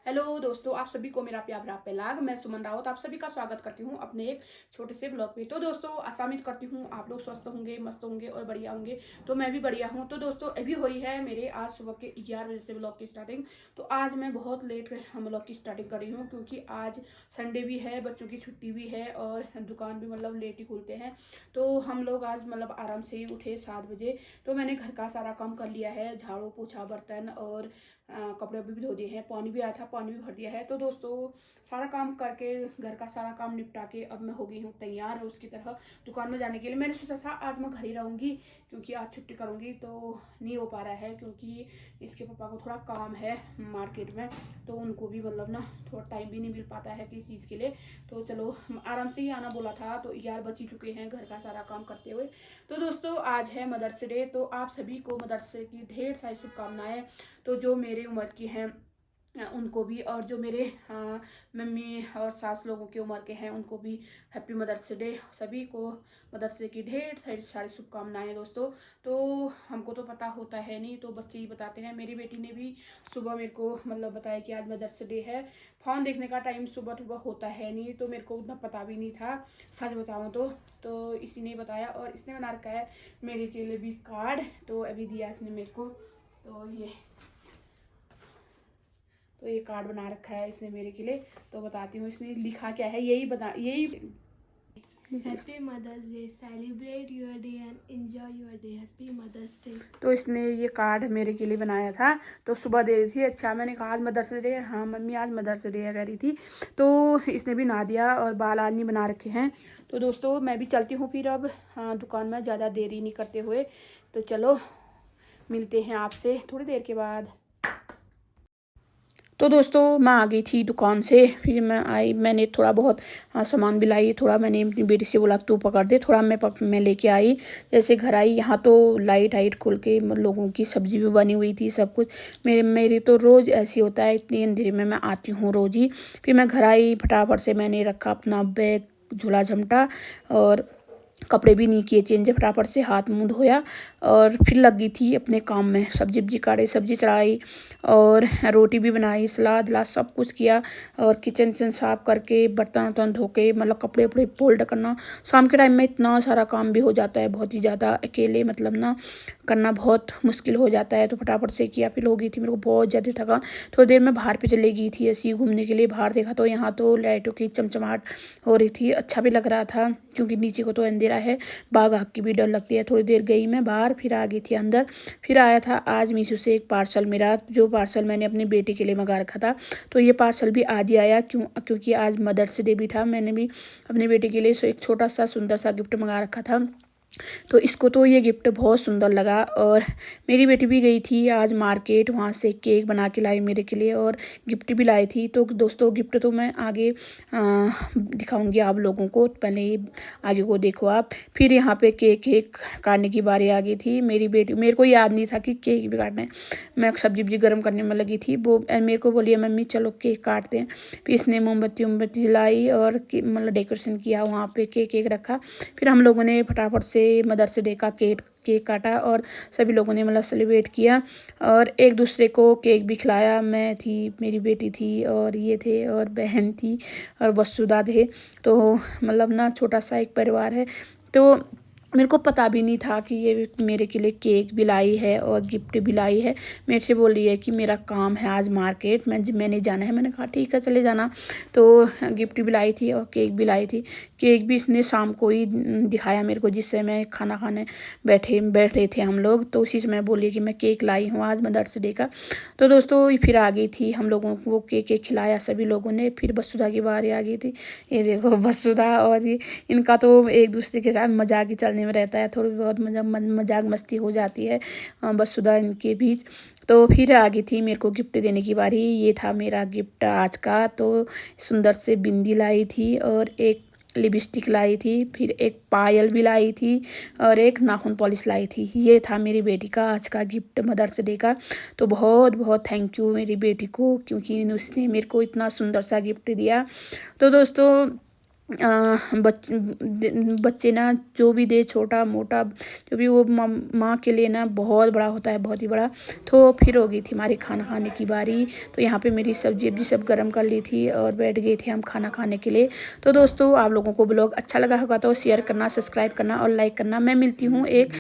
Hello दोस्तों, आप सभी को मेरा प्यार भरा पहलाग। मैं सुमन रावत आप सभी का स्वागत करती हूँ अपने एक छोटे से ब्लॉग पे। तो दोस्तों, आशा उम्मीद करती हूँ आप लोग स्वस्थ होंगे, मस्त होंगे और बढ़िया होंगे। तो मैं भी बढ़िया हूँ। तो दोस्तों, अभी हो रही है मेरे आज सुबह के 11 बजे से ब्लॉग की स्टार्टिंग। तो आज मैं बहुत लेट ब्लॉग की स्टार्टिंग कर रही हूँ क्योंकि आज संडे भी है, बच्चों की छुट्टी भी है और दुकान भी लेट ही खुलते हैं। तो हम लोग आज आराम से ही उठे 7 बजे। तो मैंने घर का सारा काम कर लिया है, झाड़ू पोछा बर्तन और कपड़े भी धो दिए हैं, पानी भी आया था, पानी भी भर दिया है। तो दोस्तों, सारा काम करके घर का सारा काम निपटा के अब मैं हो गई हूँ तैयार उसकी तरह दुकान में जाने के लिए। मैंने सोचा था आज मैं घर ही रहूँगी क्योंकि आज छुट्टी करूँगी, तो नहीं हो पा रहा है क्योंकि इसके पापा को थोड़ा काम है मार्केट में। तो उनको भी थोड़ा टाइम भी नहीं मिल पाता है किसी चीज़ के लिए। तो चलो, आराम से ही आना बोला था, तो यार बच ही चुके हैं घर का सारा काम करते हुए। तो दोस्तों, आज है मदर्स डे, तो आप सभी को मदर्स डे की ढेर सारी शुभकामनाएं। तो जो मेरे उम्र की हैं उनको भी, और जो मेरे मम्मी और सास लोगों की उम्र के हैं उनको भी हैप्पी मदर्स डे। सभी को मदर्स डे की ढेर सारी सारी शुभकामनाएं दोस्तों। तो हमको तो पता होता है नहीं, तो बच्चे ही बताते हैं। मेरी बेटी ने भी सुबह मेरे को बताया कि आज मदर्स डे है। फ़ोन देखने का टाइम सुबह सुबह होता है नहीं, तो मेरे को उतना पता भी नहीं था, सच बताऊँ तो इसी ने बताया। और इसने बना रखा है मेरे के लिए भी कार्ड, तो अभी दिया इसने मेरे को। तो ये कार्ड बना रखा है इसने मेरे के लिए। तो बताती हूँ इसने लिखा क्या है, यही happy mother's day, celebrate your day and enjoy your day, happy mother's day. तो इसने ये कार्ड मेरे के लिए बनाया था। तो सुबह दे रही थी, अच्छा मैंने कहा आज मदर्स डे है, हाँ मम्मी आज मदर्स डे है कह रही थी। तो इसने भी ना दिया और बाल आज नहीं बना रखे हैं। तो दोस्तों, मैं भी चलती हूँ फिर अब, हाँ दुकान में ज़्यादा देरी नहीं करते हुए। तो चलो, मिलते हैं आपसे थोड़ी देर के बाद। तो दोस्तों, मैं आ गई थी दुकान से, फिर मैं आई, मैंने थोड़ा बहुत सामान भी लाई। थोड़ा मैंने अपनी बेटी से बोला तू पकड़ दे, थोड़ा मैं लेके आई। जैसे घर आई यहाँ तो लाइट हाइट खुल के लोगों की सब्जी भी बनी हुई थी, सब कुछ। मेरी तो रोज़ ऐसी होता है, इतनी अंधेरे में मैं आती हूँ रोज़ ही। फिर मैं घर आई, फटाफट से मैंने रखा अपना बैग, झोला झमटा, और कपड़े भी नहीं किए चेंज, फटाफट से हाथ मुँह धोया और फिर लग गई थी अपने काम में। सब्जी वब्जी काटे, सब्जी चढ़ाई और रोटी भी बनाई, सलाद वलाद सब कुछ किया। और किचन विचन साफ करके बर्तन वर्तन धो के कपड़े वपड़े फोल्ड करना। शाम के टाइम में इतना सारा काम भी हो जाता है, बहुत ही ज़्यादा, अकेले करना बहुत मुश्किल हो जाता है। तो फटाफट से किया, फिर हो गई थी मेरे को बहुत ज़्यादा थका। थोड़ी देर में बाहर पे चली गई थी ऐसी घूमने के लिए। बाहर देखा तो यहाँ तो लाइटों की चमचमाहट हो रही थी, अच्छा भी लग रहा था क्योंकि नीचे को तो अंधेरा है, बाघ आग की भी डर लगती है। थोड़ी देर गई मैं बाहर, फिर आ गई थी अंदर। फिर आया था आज मीशो से एक पार्सल मेरा, जो पार्सल मैंने अपनी बेटी के लिए मंगा रखा था। तो ये पार्सल भी आज ही आया, क्योंकि आज मदर्स डे भी था। मैंने भी अपनी बेटी के लिए एक छोटा सा सुंदर सा गिफ्ट मंगा रखा था। तो इसको तो ये गिफ्ट बहुत सुंदर लगा। और मेरी बेटी भी गई थी आज मार्केट, वहाँ से केक बना के लाई मेरे के लिए और गिफ्ट भी लाई थी। तो दोस्तों, गिफ्ट तो मैं आगे दिखाऊंगी आप लोगों को, पहले ही आगे को देखो आप। फिर यहाँ पे केक काटने की बारी आ गई थी। मेरी बेटी, मेरे को याद नहीं था कि केक भी काटना है। मैं सब्जी वब्जी गर्म करने में लगी थी, वो मेरे को बोलिए मम्मी चलो केक काटते हैं। फिर इसने मोमबत्ती उमबत्ती जलाई और डेकोरेशन किया, वहाँ पे केक रखा। फिर हम लोगों ने फटाफट से मदर्स डे का केक काटा और सभी लोगों ने सेलिब्रेट किया और एक दूसरे को केक भी खिलाया। मैं थी, मेरी बेटी थी और ये थे और बहन थी और बसुदा थे। तो छोटा सा एक परिवार है। तो मेरे को पता भी नहीं था कि ये मेरे के लिए केक भी लाई है और गिफ्ट भी लाई है। मेरे से बोल रही है कि मेरा काम है आज मार्केट मैंने जाना है। मैंने कहा ठीक है चले जाना। तो गिफ्ट भी लाई थी और केक भी लाई थी। केक भी इसने शाम को ही दिखाया मेरे को, जिस समय खाना खाने बैठ रहे थे हम लोग। तो उसी समय बोली कि मैं केक लाई हूँ आज मदर्स डे का। तो दोस्तों, फिर आ गई थी, हम लोगों को वो केक खिलाया सभी लोगों ने। फिर बसुधा की बारी आ गई थी। ये देखो बसुधा, और ये इनका तो एक दूसरे के साथ मजाक ही चलने में रहता है, थोड़ी बहुत मजाक मस्ती हो जाती है बसुधा इनके बीच। तो फिर आ गई थी मेरे को गिफ्ट देने की बारी। ये था मेरा गिफ्ट आज का। तो सुंदर से बिंदी लाई थी और एक लिपस्टिक लाई थी, फिर एक पायल भी लाई थी और एक नाखून पॉलिश लाई थी। ये था मेरी बेटी का आज का गिफ्ट मदर्स डे का। तो बहुत बहुत थैंक यू मेरी बेटी को, क्योंकि उसने मेरे को इतना सुंदर सा गिफ्ट दिया। तो दोस्तों, बच्चे ना जो भी दे छोटा मोटा जो भी वो माँ के लिए ना बहुत बड़ा होता है, बहुत ही बड़ा। तो फिर हो गई थी हमारी खाना खाने की बारी। तो यहाँ पे मेरी सब्जी वब्जी सब गर्म कर ली थी और बैठ गए थे हम खाना खाने के लिए। तो दोस्तों आप लोगों को ब्लॉग अच्छा लगा होगा तो शेयर करना, सब्सक्राइब करना और लाइक करना। मैं मिलती हूँ एक